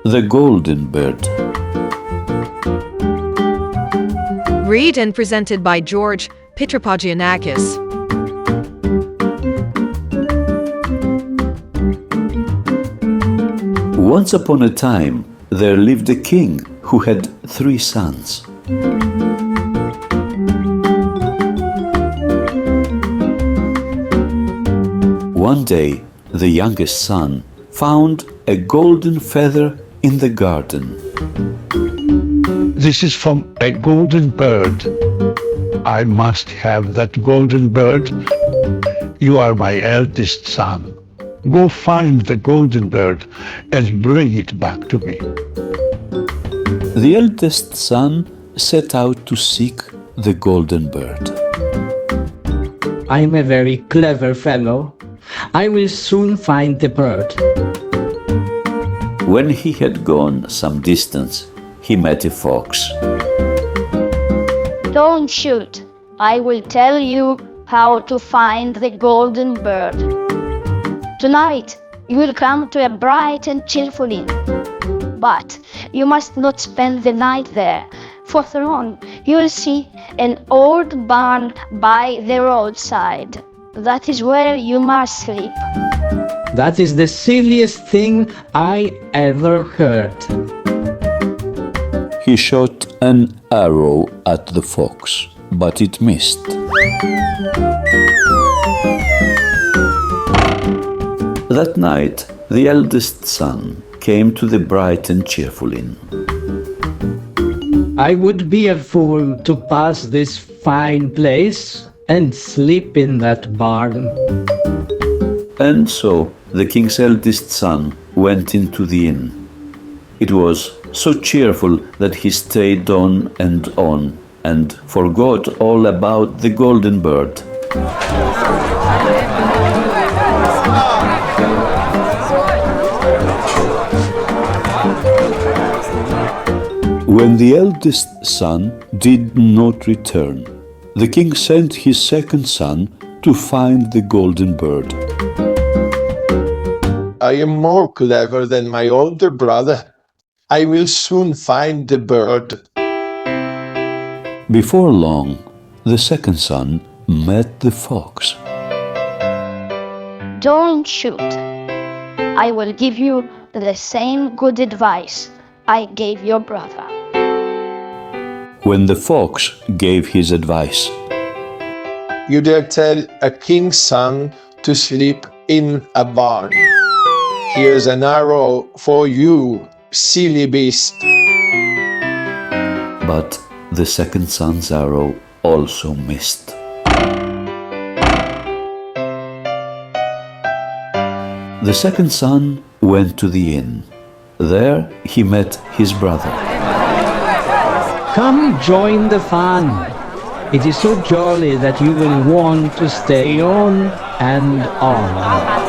The Golden Bird. Read and presented by George Pitropogiannakis. Once upon a time, there lived a king who had 3 sons. One day, the youngest son found a golden feather in the garden. This is from a golden bird. I must have that golden bird. You are my eldest son. Go find the golden bird and bring it back to me. The eldest son set out to seek the golden bird. I'm a very clever fellow. I will soon find the bird. When he had gone some distance, he met a fox. Don't shoot. I will tell you how to find the golden bird. Tonight, you will come to a bright and cheerful inn. But you must not spend the night there. Further on, you will see an old barn by the roadside. That is where you must sleep. That is the silliest thing I ever heard. He shot an arrow at the fox, but it missed. That night, the eldest son came to the bright and cheerful inn. I would be a fool to pass this fine place and sleep in that barn. And so the king's eldest son went into the inn. It was so cheerful that he stayed on and forgot all about the golden bird. When the eldest son did not return, the king sent his second son to find the golden bird. I am more clever than my older brother. I will soon find the bird. Before long, the second son met the fox. Don't shoot. I will give you the same good advice I gave your brother. When the fox gave his advice, You dare tell a king's son to sleep in a barn. Here's an arrow for you, silly beast. but the second son's arrow also missed. The second son went to the inn. There he met his brother. Come join the fun. It is so jolly that you will want to stay on and on.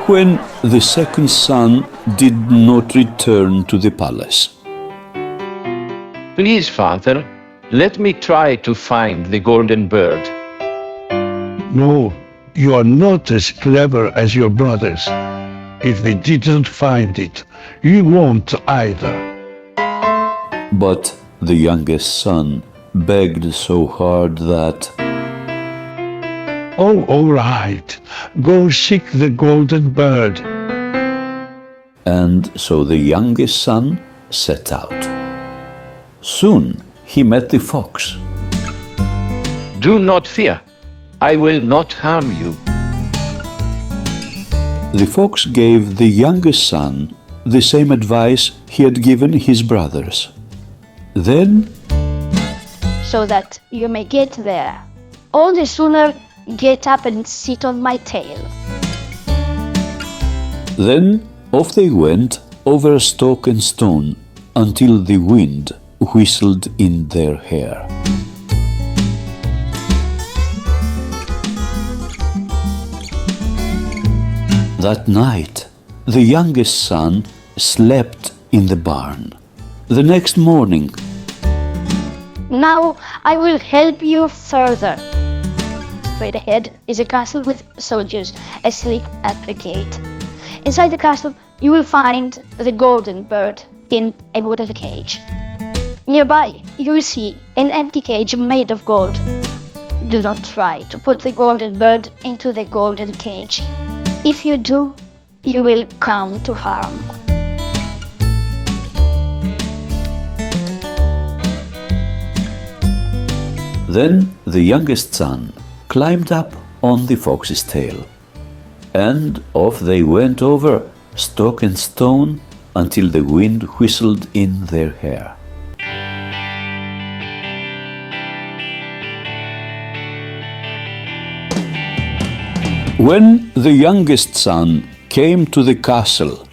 When the second son did not return to the palace, Please, father, let me try to find the golden bird. No, you are not as clever as your brothers. If they didn't find it, you won't either. but the youngest son begged so hard that Oh, all right. Go seek the golden bird. and so the youngest son set out. Soon he met the fox. Do not fear. I will not harm you. The fox gave the youngest son the same advice he had given his brothers. Then so that you may get there. All the sooner get up and sit on my tail. off they went over stock and stone until the wind whistled in their hair. That night, the youngest son slept in the barn. The next morning, Now I will help you further. Straight ahead is a castle with soldiers asleep at the gate. Inside the castle, you will find the golden bird in a wooden cage. Nearby, you will see an empty cage made of gold. Do not try to put the golden bird into the golden cage. If you do, you will come to harm. Then the youngest son climbed up on the fox's tail, and off they went over stock and stone until the wind whistled in their hair. When the youngest son came to the castle,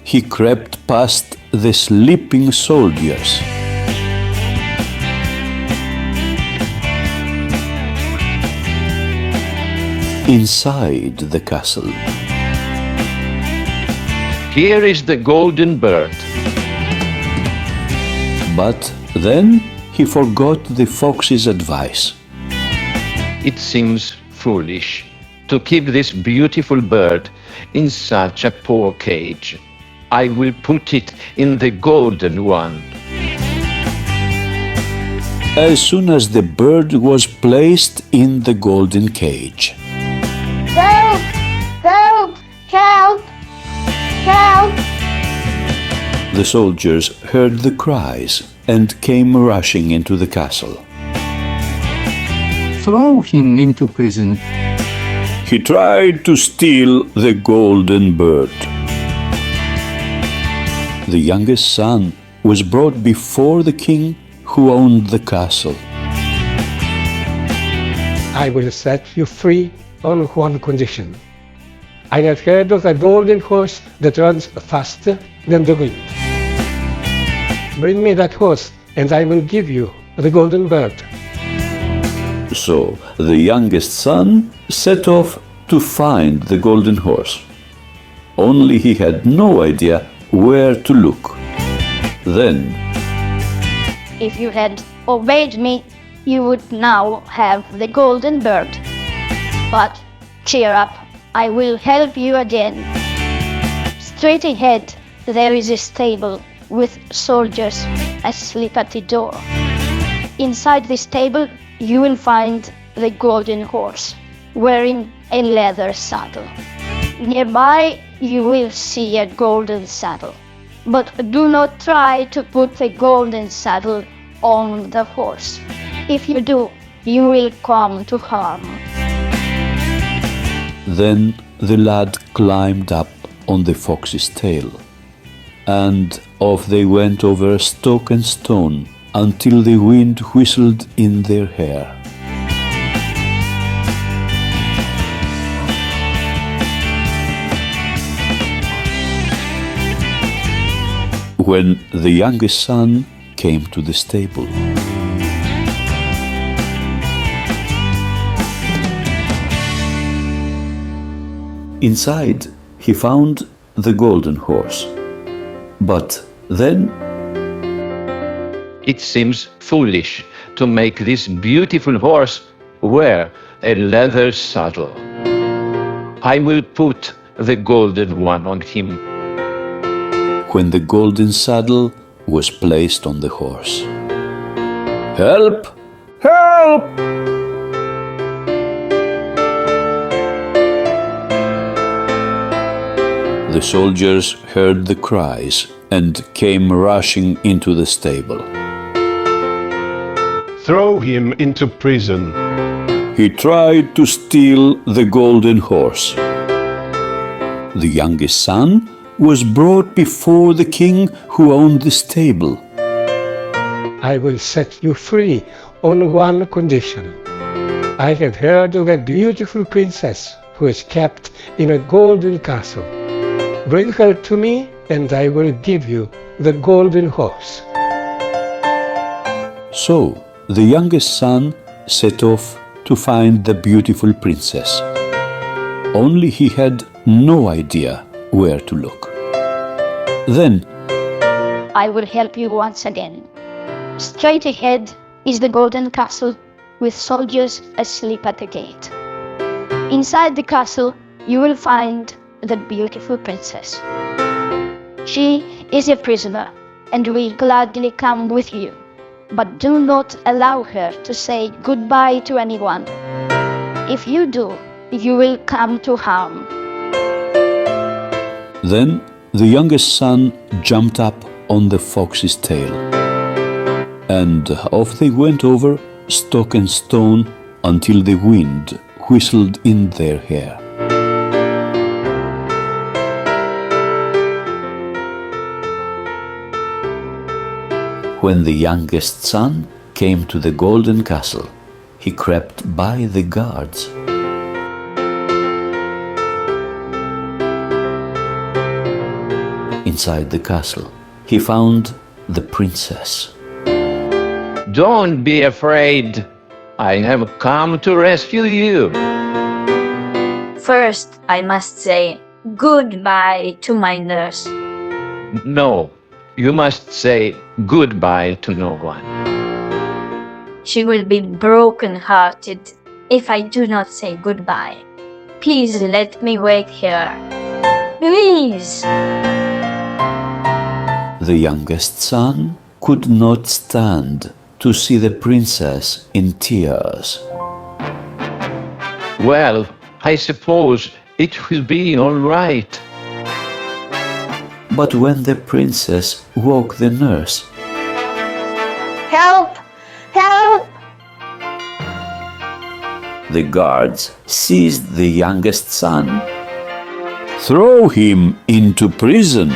he crept past the sleeping soldiers. Inside the castle, Here is the golden bird. but then he forgot the fox's advice. It seems foolish to keep this beautiful bird in such a poor cage. I will put it in the golden one. As soon as the bird was placed in the golden cage, Help! Help! Help! Help! the soldiers heard the cries and came rushing into the castle. Throw him into prison. He tried to steal the golden bird. The youngest son was brought before the king who owned the castle. I will set you free on one condition. I have heard of a golden horse that runs faster than the wind. Bring me that horse, and I will give you the golden bird. So the youngest son set off to find the golden horse. Only he had no idea where to look. Then, If you had obeyed me, you would now have the golden bird. But cheer up, I will help you again. Straight ahead, there is a stable with soldiers asleep at the door. Inside the stable, you will find the golden horse, wearing a leather saddle. Nearby, you will see a golden saddle. But do not try to put the golden saddle on the horse. If you do, you will come to harm. then the lad climbed up on the fox's tail, and off they went over stock and stone until the wind whistled in their hair. When the youngest son came to the stable, inside he found the golden horse. But then It seems foolish to make this beautiful horse wear a leather saddle. I will put the golden one on him. when the golden saddle was placed on the horse, "Help! Help!" The soldiers heard the cries and came rushing into the stable. Throw him into prison. He tried to steal the golden horse. The youngest son was brought before the king who owned the stable. I will set you free on one condition. I have heard of a beautiful princess who is kept in a golden castle. Bring her to me, and I will give you the golden horse. So the youngest son set off to find the beautiful princess. Only he had no idea where to look. Then I will help you once again. Straight ahead is the golden castle with soldiers asleep at the gate. Inside the castle, you will find the beautiful princess. She is a prisoner and will gladly come with you. But do not allow her to say goodbye to anyone. If you do, you will come to harm. Then the youngest son jumped up on the fox's tail, and off they went over stock and stone until the wind whistled in their hair. When the youngest son came to the golden castle, he crept by the guards. Inside the castle, he found the princess. Don't be afraid. I have come to rescue you. First, I must say goodbye to my nurse. No, you must say goodbye to no one. She will be broken-hearted if I do not say goodbye. Please let me wait here. Please! The youngest son could not stand to see the princess in tears. Well, I suppose it will be all right. But when the princess woke the nurse, Help! Help! the guards seized the youngest son. Throw him into prison.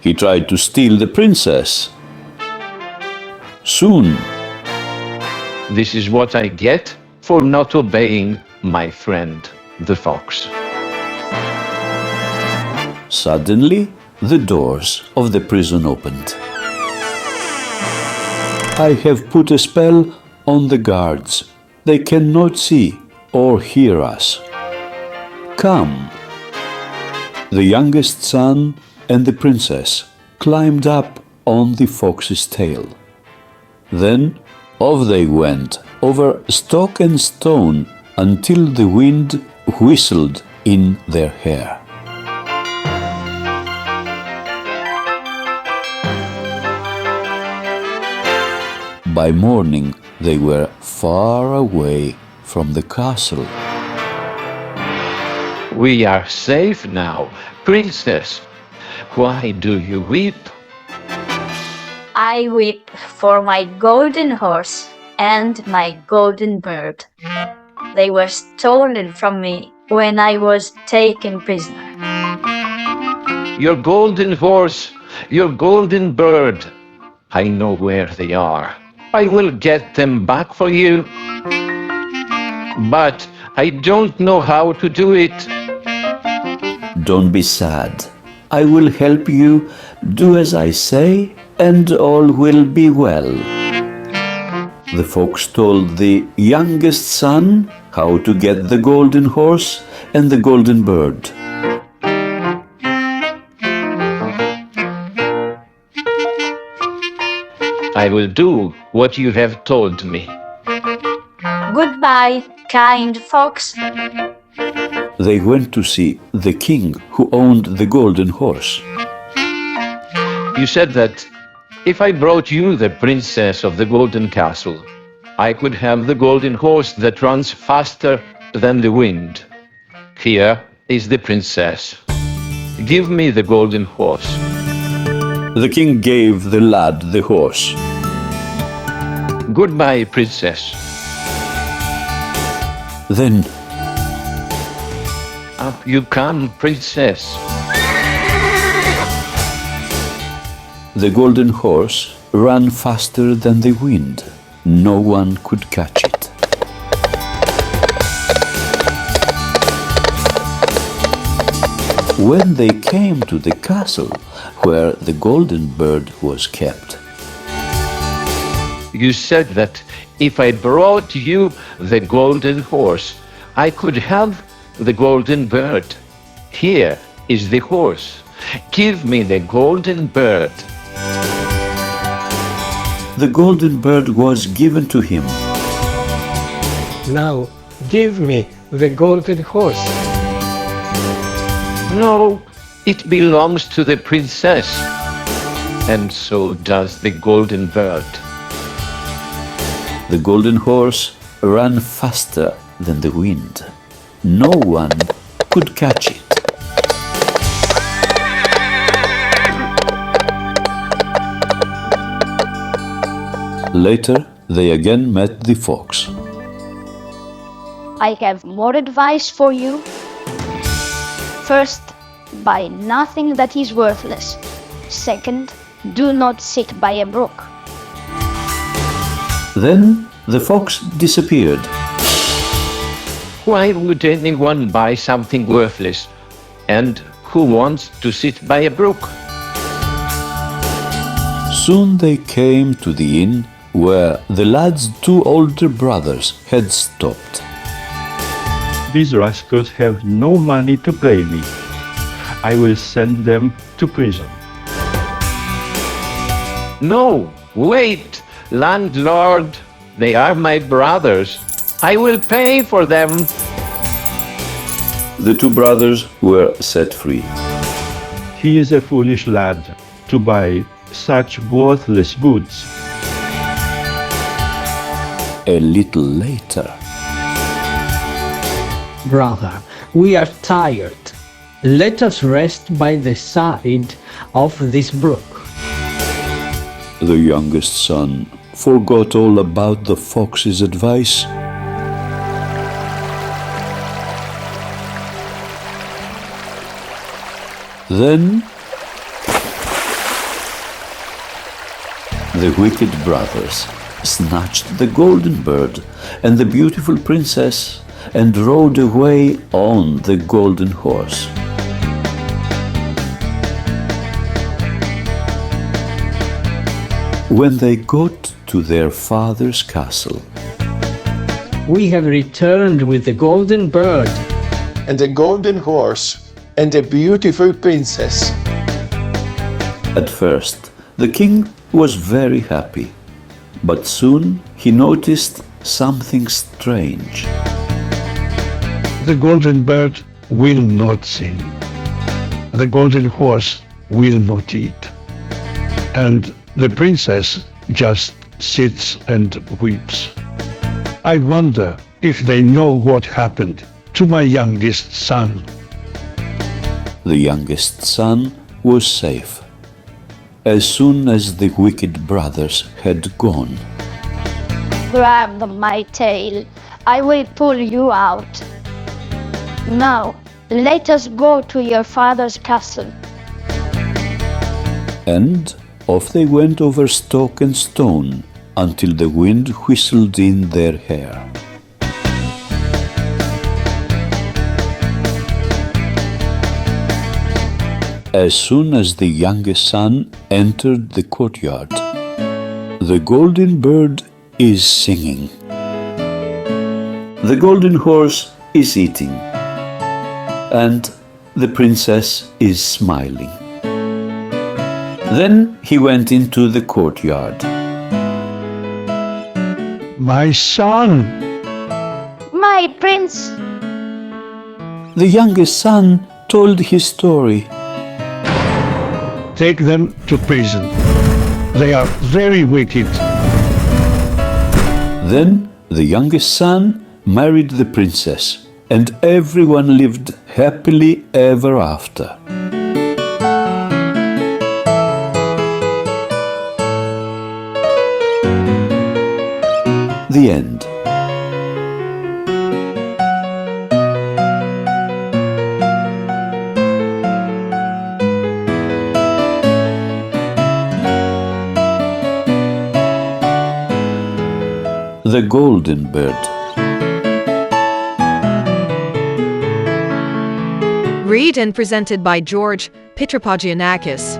He tried to steal the princess. Soon, This is what I get for not obeying my friend, the fox. suddenly, the doors of the prison opened. I have put a spell on the guards. They cannot see or hear us. Come. The youngest son and the princess climbed up on the fox's tail. Then off they went over stock and stone until the wind whistled in their hair. By morning, they were far away from the castle. We are safe now, princess. Why do you weep? I weep for my golden horse and my golden bird. They were stolen from me when I was taken prisoner. Your golden horse, your golden bird. I know where they are. I will get them back for you. But I don't know how to do it. Don't be sad. I will help you. Do as I say, and all will be well. The fox told the youngest son how to get the golden horse and the golden bird. I will do what you have told me. Goodbye, kind fox. They went to see the king who owned the golden horse. You said that if I brought you the princess of the golden castle, I could have the golden horse that runs faster than the wind. Here is the princess. Give me the golden horse. The king gave the lad the horse. Goodbye, princess. Then Up you come, princess. the golden horse ran faster than the wind. No one could catch it. When they came to the castle where the golden bird was kept, You said that if I brought you the golden horse, I could have the golden bird. Here is the horse. Give me the golden bird. the golden bird was given to him. Now give me the golden horse. No, It belongs to the princess, and so does the golden bird. The golden horse ran faster than the wind. No one could catch it. Later, they again met the fox. I have more advice for you. First, buy nothing that is worthless. Second, do not sit by a brook. Then the fox disappeared. Why would anyone buy something worthless? And who wants to sit by a brook? Soon they came to the inn where the lad's two older brothers had stopped. These rascals have no money to pay me. I will send them to prison. No, wait, landlord. They are my brothers. I will pay for them. The two brothers were set free. He is a foolish lad to buy such worthless goods. A little later, Brother, we are tired. Let us rest by the side of this brook. the youngest son forgot all about the fox's advice. Then the wicked brothers snatched the golden bird and the beautiful princess and rode away on the golden horse. When they got to their father's castle, We have returned with the golden bird. and a golden horse and a beautiful princess. at first the king was very happy, but soon he noticed something strange. The golden bird will not sing. The golden horse will not eat. And the princess just sits and weeps. I wonder if they know what happened to my youngest son. The youngest son was safe as soon as the wicked brothers had gone. Grab my tail. I will pull you out. Now, let us go to your father's castle. And off they went over stock and stone until the wind whistled in their hair. As soon as the youngest son entered the courtyard, the golden bird is singing. The golden horse is eating, and the princess is smiling. Then he went into the courtyard. My son! My prince! The youngest son told his story. Take them to prison. They are very wicked. Then the youngest son married the princess, and everyone lived happily ever after. The end. The Golden Bird. Read and presented by George Pitropogiannakis.